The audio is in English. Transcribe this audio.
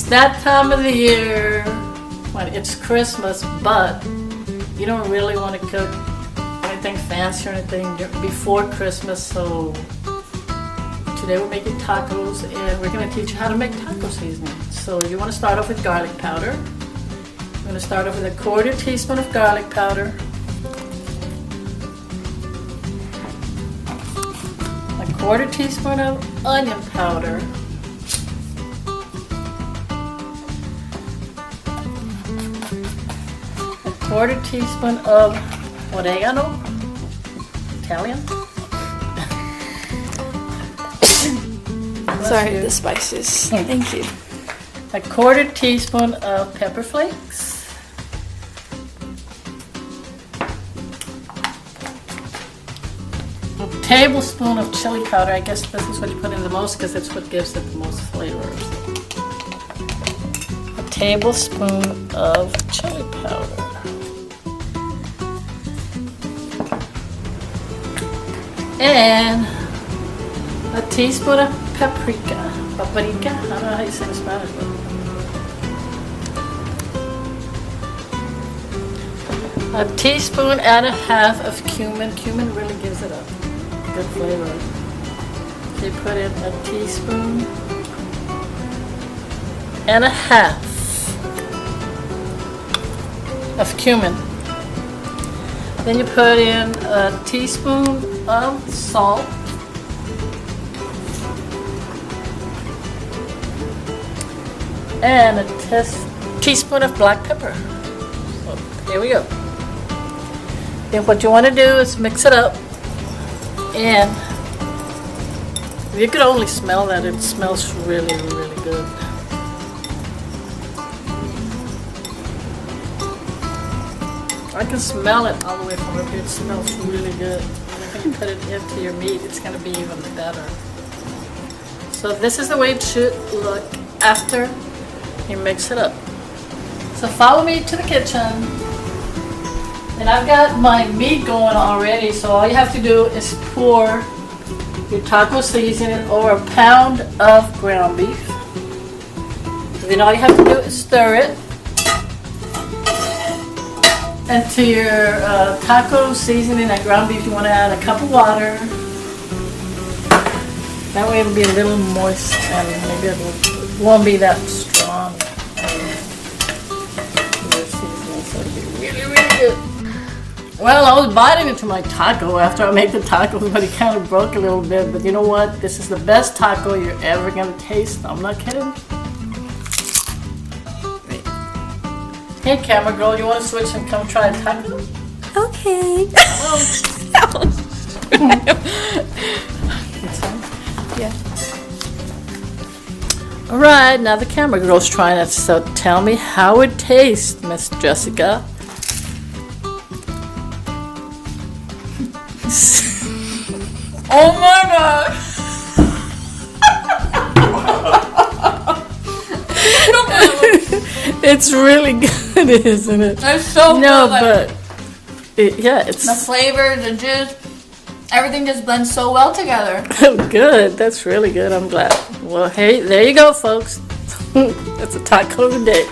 that time of the year when it's Christmas, but you don't really want to cook anything fancy or anything before Christmas, so today we're making tacos and we're going to teach you how to make taco seasoning. So you want to start off with garlic powder. You're going to start off with a 1/4 teaspoon of garlic powder, a 1/4 teaspoon of onion powder, a 1/4 teaspoon of oregano, Italian. Sorry, the spices. Thank you. A 1/4 teaspoon of pepper flakes. A tablespoon of chili powder. I guess this is what you put in the most because it's what gives it the most flavor. A tablespoon of chili powder. And a teaspoon of paprika. Paprika? I don't know how you say it in Spanish, but a teaspoon and a half of cumin. Cumin really gives it a good flavor. So you put in a teaspoon and a half of cumin. Then you put in a teaspoon of salt, and a teaspoon of black pepper. So here we go. Then what you want to do is mix it up, and you could only smell that. It smells really, really good. I can smell it all the way from up here. It smells really good. And if you put it into your meat, it's going to be even better. So this is the way it should look after you mix it up. So follow me to the kitchen. And I've got my meat going already, so all you have to do is pour your taco seasoning over a pound of ground beef. Then all you have to do is stir it. And to your taco seasoning and ground beef, you want to add a cup of water. That way it'll be a little moist and maybe it won't be that strong. So it'll be really, really good. Well, I was biting into my taco after I made the tacos, but it kind of broke a little bit. But you know what? This is the best taco you're ever going to taste. I'm not kidding. Hey, camera girl, you want to switch and come try a taco? Okay. Yeah. All right, now the camera girl's trying it. So tell me how it tastes, Miss Jessica. Oh my gosh. It's really good, isn't it? It's so good. No, but it's the flavor, the juice, everything just blends so well together. good. That's really good. I'm glad. Well, hey, there you go, folks. That's a taco of the day.